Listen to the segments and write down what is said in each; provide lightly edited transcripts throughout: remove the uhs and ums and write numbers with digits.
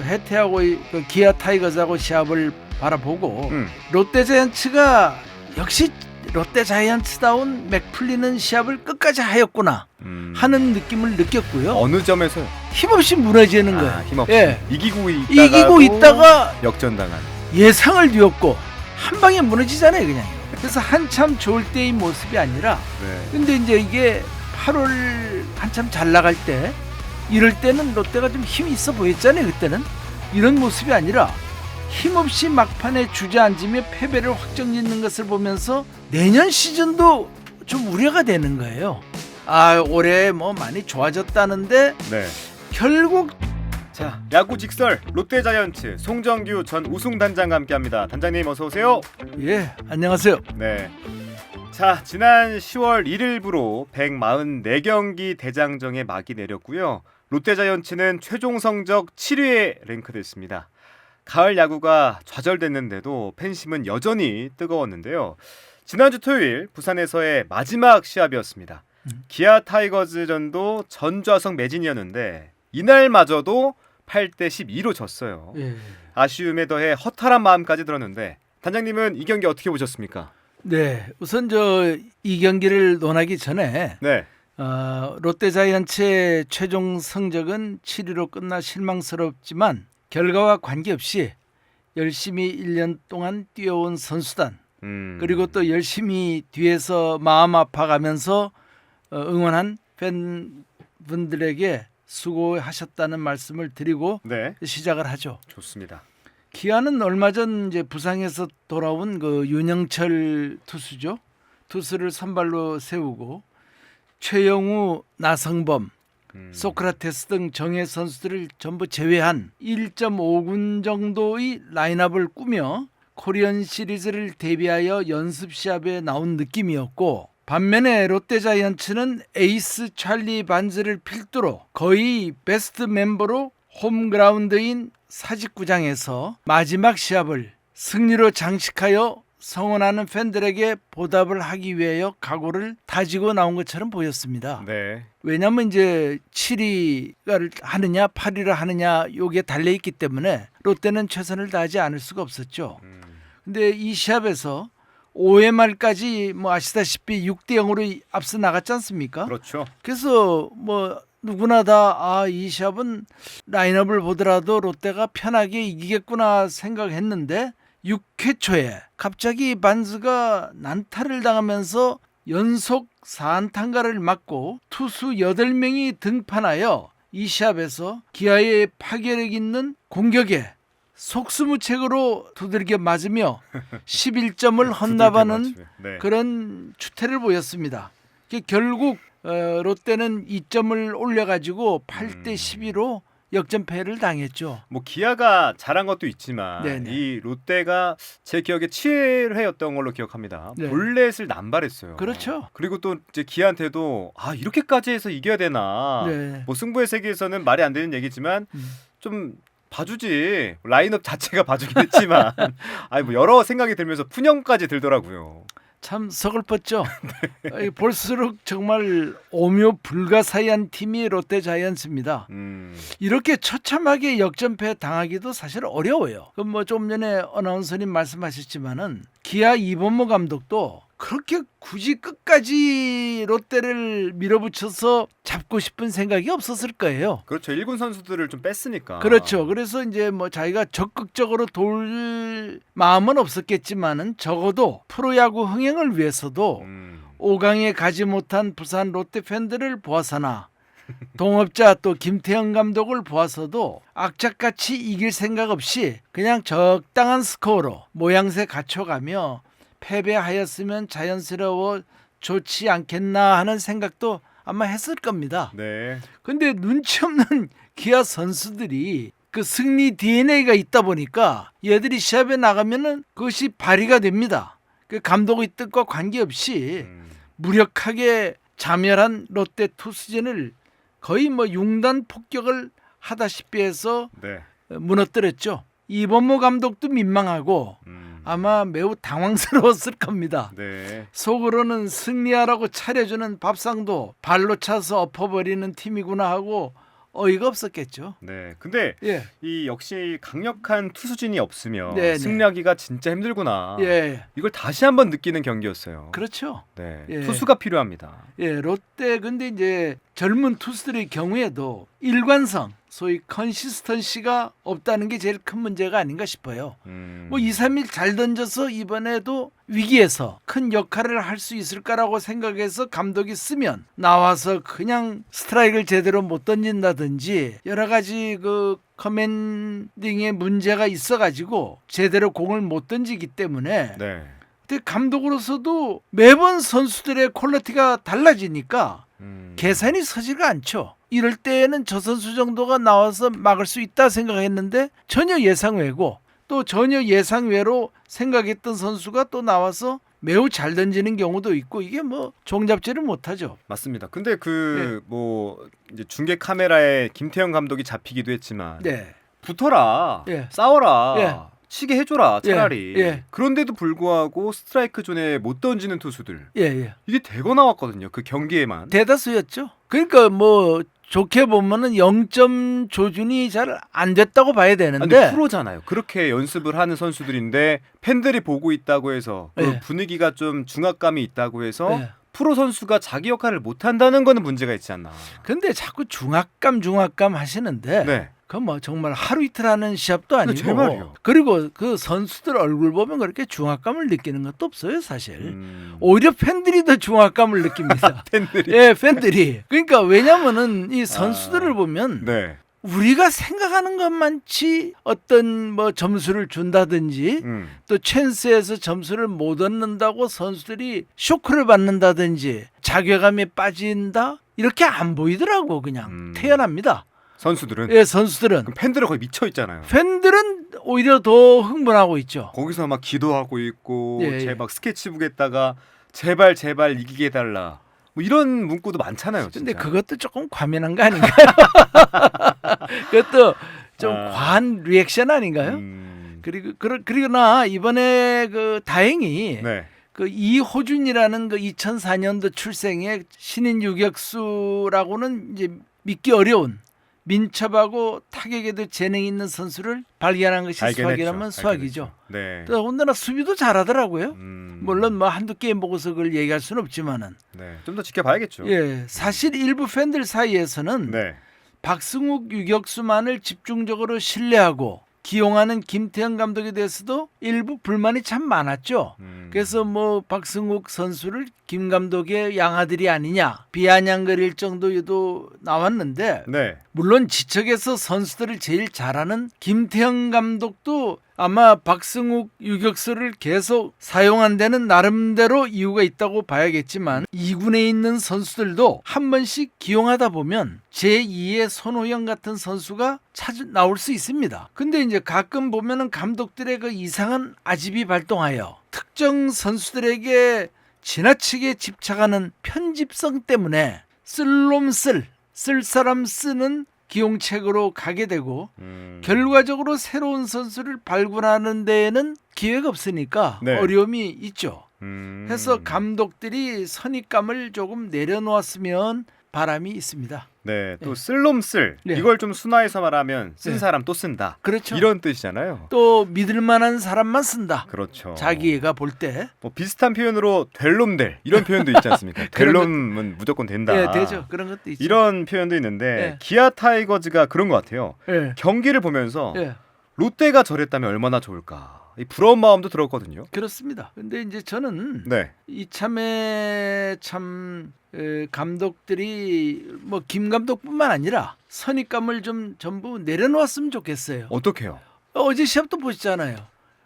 해태하고 그 기아 타이거즈하고 시합을 바라보고 롯데자이언츠가 역시 롯데자이언츠다운 맥풀리는 시합을 끝까지 하였구나 하는 느낌을 느꼈고요. 어느 점에서요? 힘없이 무너지는 거예요. 힘없이. 예. 이기고 있다가 역전당한. 예상을 뒤엎고 한 방에 무너지잖아요, 그냥. 그래서 한참 좋을 때의 모습이 아니라 네. 근데 이제 이게 8월 한참 잘 나갈 때 이럴 때는 롯데가 좀 힘이 있어 보였잖아요. 그때는 이런 모습이 아니라 힘없이 막판에 주저앉으며 패배를 확정짓는 것을 보면서 내년 시즌도 좀 우려가 되는 거예요. 올해 뭐 많이 좋아졌다는데 네. 결국 자, 야구 직설 롯데자이언츠 송정규 전 우승단장과 함께합니다. 단장님 어서 오세요. 예, 안녕하세요. 네. 자, 지난 10월 1일부로 144경기 대장정에 막이 내렸고요. 롯데자이언츠는 최종 성적 7위에 랭크됐습니다. 가을 야구가 좌절됐는데도 팬심은 여전히 뜨거웠는데요. 지난주 토요일 부산에서의 마지막 시합이었습니다. 기아 타이거즈전도 전좌석 매진이었는데 이날마저도 8대 12로 졌어요. 예. 아쉬움에 더해 허탈한 마음까지 들었는데 단장님은 이 경기 어떻게 보셨습니까? 네, 우선 이 경기를 논하기 전에 네. 롯데자이언츠의 최종 성적은 7위로 끝나 실망스럽지만 결과와 관계없이 열심히 1년 동안 뛰어온 선수단 그리고 또 열심히 뒤에서 마음 아파가면서 응원한 팬분들에게 수고하셨다는 말씀을 드리고 네. 시작을 하죠. 좋습니다. 기아는 얼마 전 이제 부상에서 돌아온 그 윤영철 투수죠. 투수를 선발로 세우고 최영우, 나성범, 소크라테스 등 정예 선수들을 전부 제외한 1.5군 정도의 라인업을 꾸며 코리안 시리즈를 대비하여 연습 시합에 나온 느낌이었고 반면에 롯데자이언츠는 에이스 찰리 반즈를 필두로 거의 베스트 멤버로 홈그라운드인 사직구장에서 마지막 시합을 승리로 장식하여 성원하는 팬들에게 보답을 하기 위하여 각오를 다지고 나온 것처럼 보였습니다. 네. 왜냐하면 이제 7위를 하느냐 8위를 하느냐 요게 달려있기 때문에 롯데는 최선을 다하지 않을 수가 없었죠. 근데 이 시합에서 5회 말까지 뭐 아시다시피 6대 0으로 앞서 나갔지 않습니까? 그렇죠. 그래서 뭐 누구나 다 이 시합은 라인업을 보더라도 롯데가 편하게 이기겠구나 생각했는데 6회 초에 갑자기 반스가 난타를 당하면서 연속 4안타를 맞고 투수 8명이 등판하여 이 시합에서 기아의 파괴력 있는 공격에 속수무책으로 두들겨 맞으며 11점을 헌납하는 네. 그런 추태를 보였습니다. 결국 롯데는 2점을 올려가지고 8대 12로 역전패를 당했죠. 뭐 기아가 잘한 것도 있지만 네네. 이 롯데가 제 기억에 7회였던 걸로 기억합니다. 네. 볼넷을 남발했어요. 그렇죠. 그리고 또 이제 기아한테도 이렇게까지 해서 이겨야 되나? 네. 뭐 승부의 세계에서는 말이 안 되는 얘기지만 좀 봐주지. 라인업 자체가 봐주긴 했지만 뭐 여러 생각이 들면서 푸념까지 들더라고요. 참 서글펐죠. 볼수록 정말 오묘 불가사의한 팀이 롯데자이언츠입니다. 이렇게 처참하게 역전패 당하기도 사실 어려워요. 그럼 뭐 좀 전에 어나운서님 말씀하셨지만은 기아 이범모 감독도 그렇게 굳이 끝까지 롯데를 밀어붙여서 잡고 싶은 생각이 없었을 거예요. 그렇죠. 1군 선수들을 좀 뺐으니까. 그렇죠. 그래서 이제 뭐 자기가 적극적으로 도울 마음은 없었겠지만은 적어도 프로야구 흥행을 위해서도 5강에 가지 못한 부산 롯데 팬들을 보아서나 동업자 또 김태형 감독을 보아서도 악착같이 이길 생각 없이 그냥 적당한 스코어로 모양새 갖춰가며 패배하였으면 자연스러워 좋지 않겠나 하는 생각도 아마 했을 겁니다. 네. 근데 눈치 없는 기아 선수들이 그 승리 DNA가 있다 보니까 얘들이 시합에 나가면은 그것이 발휘가 됩니다. 그 감독의 뜻과 관계없이 무력하게 자멸한 롯데 투수진을 거의 뭐 융단 폭격을 하다시피 해서 네. 무너뜨렸죠. 이범모 감독도 민망하고 아마 매우 당황스러웠을 겁니다. 네. 속으로는 승리하라고 차려주는 밥상도 발로 차서 엎어버리는 팀이구나 하고 어이가 없었겠죠. 네. 근데 예. 이 역시 강력한 투수진이 없으면 네, 승리하기가 진짜 힘들구나. 예. 이걸 다시 한번 느끼는 경기였어요. 그렇죠. 네. 예. 투수가 필요합니다. 예, 롯데 근데 이제 젊은 투수들의 경우에도 일관성, 소위 컨시스턴시가 없다는 게 제일 큰 문제가 아닌가 싶어요. 뭐 2, 3일 잘 던져서 이번에도 위기에서 큰 역할을 할 수 있을까라고 생각해서 감독이 쓰면 나와서 그냥 스트라이크를 제대로 못 던진다든지 여러 가지 그 커맨딩에 문제가 있어가지고 제대로 공을 못 던지기 때문에 네. 근데 감독으로서도 매번 선수들의 퀄리티가 달라지니까 계산이 서지가 않죠. 이럴 때에는 저 선수 정도가 나와서 막을 수 있다 생각했는데 전혀 예상 외고 또 전혀 예상 외로 생각했던 선수가 또 나와서 매우 잘 던지는 경우도 있고 이게 뭐 종잡지를 못하죠. 맞습니다. 근데 뭐 이제 중계 카메라에 김태형 감독이 잡히기도 했지만 네. 붙어라, 예. 싸워라, 예. 치게 해줘라 차라리. 예. 그런데도 불구하고 스트라이크 존에 못 던지는 투수들 예. 이게 대거 나왔거든요. 그 경기에만. 대다수였죠. 그러니까 뭐 좋게 보면은 0점 조준이 잘 안 됐다고 봐야 되는데 아니, 프로잖아요. 그렇게 연습을 하는 선수들인데 팬들이 보고 있다고 해서 그 예. 분위기가 좀 중압감이 있다고 해서 예. 프로 선수가 자기 역할을 못 한다는 거는 문제가 있지 않나. 근데 자꾸 중압감 하시는데 네. 그건 뭐 정말 하루 이틀 하는 시합도 아니고 제 말이요. 그리고 그 선수들 얼굴 보면 그렇게 중압감을 느끼는 것도 없어요 사실. 음. 오히려 팬들이 더 중압감을 느낍니다. 팬들이. 예, 팬들이. 그러니까 왜냐면은 이 선수들을 보면 네. 우리가 생각하는 것만치 어떤 뭐 점수를 준다든지 또 찬스에서 점수를 못 얻는다고 선수들이 쇼크를 받는다든지 자괴감에 빠진다 이렇게 안 보이더라고 그냥 태어납니다. 선수들은. 예, 선수들은. 그럼 팬들은 거의 미쳐 있잖아요. 팬들은 오히려 더 흥분하고 있죠. 거기서 막 기도하고 있고 예, 제 예. 막 스케치북에다가 제발 이기게 해달라. 뭐 이런 문구도 많잖아요. 진짜. 근데 그것도 조금 과민한 거 아닌가요? 그것도 좀 과한 리액션 아닌가요? 그러나 이번에 그 다행히 네. 그 이호준이라는 그 2004년도 출생의 신인 유격수라고는 이제 믿기 어려운 민첩하고 타격에도 재능이 있는 선수를 발견한 것이 수학이라면 수학이죠. 네. 또 더군다나 수비도 잘하더라고요. 음. 물론 뭐 한두 게임 보고서 그걸 얘기할 수는 없지만은. 네. 좀 더 지켜봐야겠죠. 예, 사실 일부 팬들 사이에서는 네. 박승욱 유격수만을 집중적으로 신뢰하고 기용하는 김태형 감독에 대해서도 일부 불만이 참 많았죠. 그래서 뭐 박승욱 선수를 김 감독의 양아들이 아니냐 비아냥거릴 정도에도 나왔는데 네. 물론 지척에서 선수들을 제일 잘하는 김태형 감독도 아마 박승욱 유격수를 계속 사용한 데는 나름대로 이유가 있다고 봐야겠지만 2군에 있는 선수들도 한 번씩 기용하다 보면 제2의 손호영 같은 선수가 나올 수 있습니다. 근데 이제 가끔 보면은 감독들의 그 이상한 아집이 발동하여 특정 선수들에게 지나치게 집착하는 편집성 때문에 쓸 사람 쓰는 기용책으로 가게 되고 결과적으로 새로운 선수를 발굴하는 데에는 기회가 없으니까 네. 어려움이 있죠. 해서 감독들이 선입감을 조금 내려놓았으면 바람이 있습니다. 네. 또 예. 쓸 네. 이걸 좀 순화해서 말하면 쓴 네. 사람 또 쓴다. 그렇죠. 이런 뜻이잖아요. 또 믿을 만한 사람만 쓴다. 그렇죠. 자기가 볼 때. 뭐 비슷한 표현으로 될 놈 될 이런 표현도 있지 않습니까? 될 놈은 무조건 된다. 예, 되죠. 그런 것도 있죠. 이런 표현도 있는데 예. 기아 타이거즈가 그런 것 같아요. 예. 경기를 보면서 예. 롯데가 저랬다면 얼마나 좋을까. 이 부러운 마음도 들었거든요. 그렇습니다. 근데 이제 저는 네. 이참에 참 감독들이 뭐 김 감독뿐만 아니라 선입감을 좀 전부 내려놓았으면 좋겠어요. 어떻게요? 어제 시합도 보셨잖아요.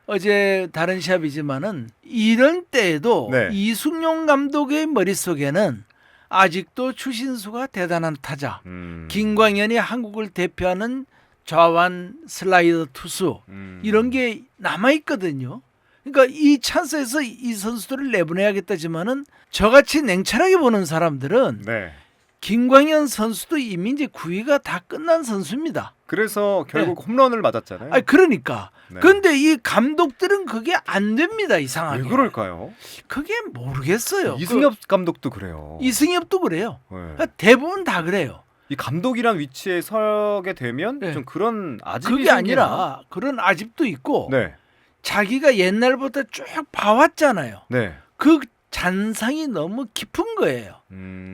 어제 다른 시합이지만은 이런 때에도 네. 이승용 감독의 머릿속에는 아직도 추신수가 대단한 타자, 김광현이 한국을 대표하는 좌완 슬라이더 투수 이런 게 남아 있거든요. 그러니까 이 찬스에서 이 선수들을 내보내야겠다지만은 저같이 냉철하게 보는 사람들은 네. 김광현 선수도 이미 이제 9위가 다 끝난 선수입니다. 그래서 결국 홈런을 맞았잖아요. 아니 그러니까. 네. 근데 이 감독들은 그게 안 됩니다. 이상하게. 왜 그럴까요? 그게 모르겠어요. 이승엽 감독도 그래요. 이승엽도 그래요. 네. 대부분 다 그래요. 이 감독이란 위치에 서게 되면 네. 좀 그런 아집이 그게 생기나? 아니라 그런 아집도 있고 네, 자기가 옛날부터 쭉 봐왔잖아요. 네. 그 잔상이 너무 깊은 거예요.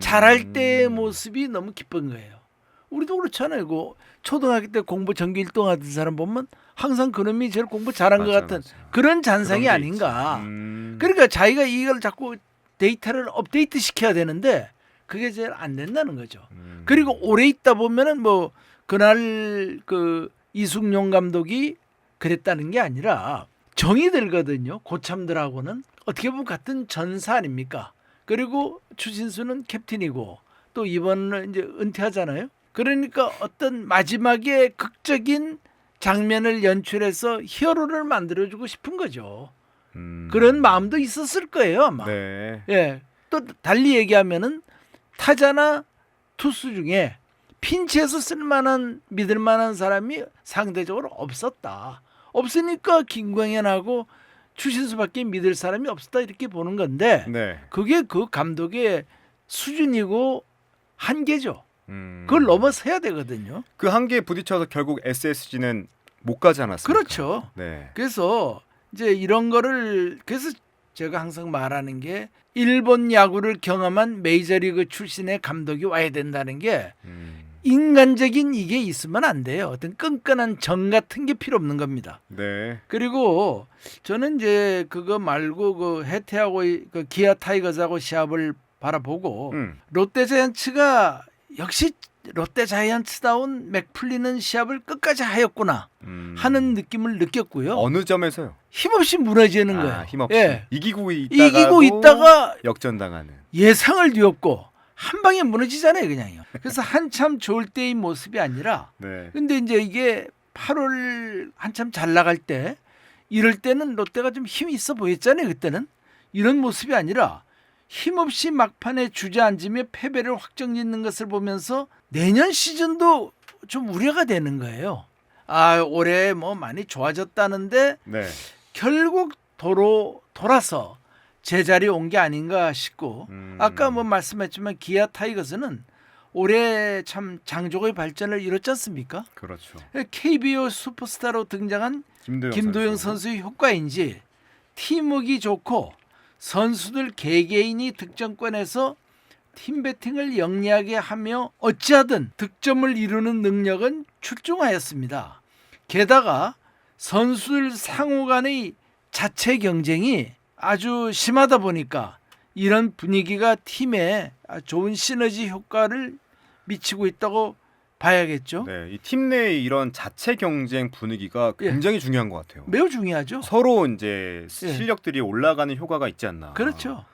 잘할 때의 모습이 너무 깊은 거예요. 우리도 그렇잖아요. 그 초등학교 때 공부 전교 1등 하던 사람 보면 항상 그놈이 제일 공부 잘한 것 같은 그런 잔상이 그런 게 아닌가. 있지. 그러니까 자기가 이걸 자꾸 데이터를 업데이트 시켜야 되는데 그게 제일 안 된다는 거죠. 그리고 오래 있다 보면은 뭐 그날 그 이승용 감독이 그랬다는 게 아니라 정이 들거든요. 고참들하고는 어떻게 보면 같은 전사 아닙니까? 그리고 추신수는 캡틴이고 또 이번은 이제 은퇴하잖아요. 그러니까 어떤 마지막에 극적인 장면을 연출해서 히어로를 만들어주고 싶은 거죠. 그런 마음도 있었을 거예요, 아마. 네. 예. 또 달리 얘기하면은 타자나 투수 중에 핀치에서 쓸만한 믿을만한 사람이 상대적으로 없었다. 없으니까 김광현하고 추신수밖에 믿을 사람이 없었다 이렇게 보는 건데 네. 그게 그 감독의 수준이고 한계죠. 그걸 넘어서야 되거든요. 그 한계에 부딪혀서 결국 SSG는 못 가지 않았습니까? 그렇죠. 네. 그래서 이제 이런 거를 그래서 제가 항상 말하는 게 일본 야구를 경험한 메이저리그 출신의 감독이 와야 된다는 게 인간적인 이게 있으면 안 돼요. 어떤 끈끈한 정 같은 게 필요 없는 겁니다. 네. 그리고 저는 이제 그거 말고 그 해태하고 그 기아 타이거즈하고 시합을 바라보고 롯데 자이언츠가 역시 롯데 자이언츠다운 맥 풀리는 시합을 끝까지 하였구나 하는 느낌을 느꼈고요. 어느 점에서요? 힘없이 무너지는 거예요. 힘없이. 예. 이기고 있다가 역전당하는. 예상을 뒤엎고 한 방에 무너지잖아요, 그냥요. 그래서 한참 좋을 때의 모습이 아니라 네. 근데 이제 이게 8월 한참 잘 나갈 때 이럴 때는 롯데가 좀 힘이 있어 보였잖아요. 그때는 이런 모습이 아니라 힘없이 막판에 주저앉으며 패배를 확정짓는 것을 보면서 내년 시즌도 좀 우려가 되는 거예요. 아, 올해 뭐 많이 좋아졌다는데 네. 결국 돌아서 제자리에 온 게 아닌가 싶고 아까 뭐 말씀했지만 기아 타이거즈는 올해 참 장족의 발전을 이뤘지 않습니까? 그렇죠. KBO 슈퍼스타로 등장한 김도영 선수의 효과인지 팀워크가 좋고 선수들 개개인이 득점권에서 팀 배팅을 영리하게 하며 어찌하든 득점을 이루는 능력은 출중하였습니다. 게다가 선수들 상호 간의 자체 경쟁이 아주 심하다 보니까 이런 분위기가 팀에 좋은 시너지 효과를 미치고 있다고 봐야겠죠. 네, 이 팀 내의 이런 자체 경쟁 분위기가 굉장히 중요한 것 같아요. 매우 중요하죠. 서로 이제 실력들이 올라가는 효과가 있지 않나. 그렇죠.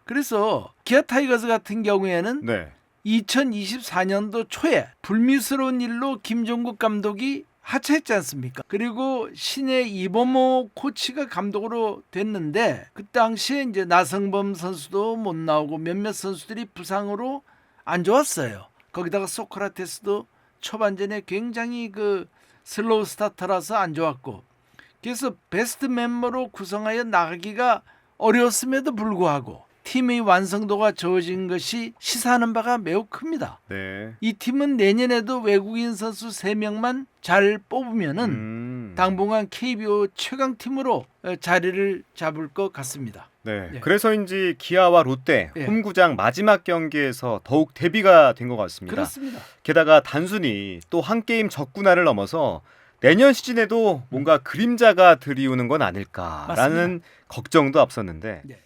그래서 기아 타이거즈 같은 경우에는 네. 2024년도 초에 불미스러운 일로 김종국 감독이 하차했지 않습니까? 그리고 신의 이범호 코치가 감독으로 됐는데 그 당시에 이제 나성범 선수도 못 나오고 몇몇 선수들이 부상으로 안 좋았어요. 거기다가 소크라테스도 초반전에 굉장히 그 슬로우 스타터라서 안 좋았고 그래서 베스트 멤버로 구성하여 나가기가 어려웠음에도 불구하고 팀의 완성도가 저어진 것이 시사하는 바가 매우 큽니다. 네. 이 팀은 내년에도 외국인 선수 3명만 잘 뽑으면은 당분간 KBO 최강팀으로 자리를 잡을 것 같습니다. 네. 예. 그래서인지 기아와 롯데 예. 홈구장 마지막 경기에서 더욱 대비가 된 것 같습니다. 그렇습니다. 게다가 단순히 또 한 게임 적군화를 넘어서 내년 시즌에도 뭔가 그림자가 드리우는 건 아닐까라는 맞습니다. 걱정도 앞섰는데 네.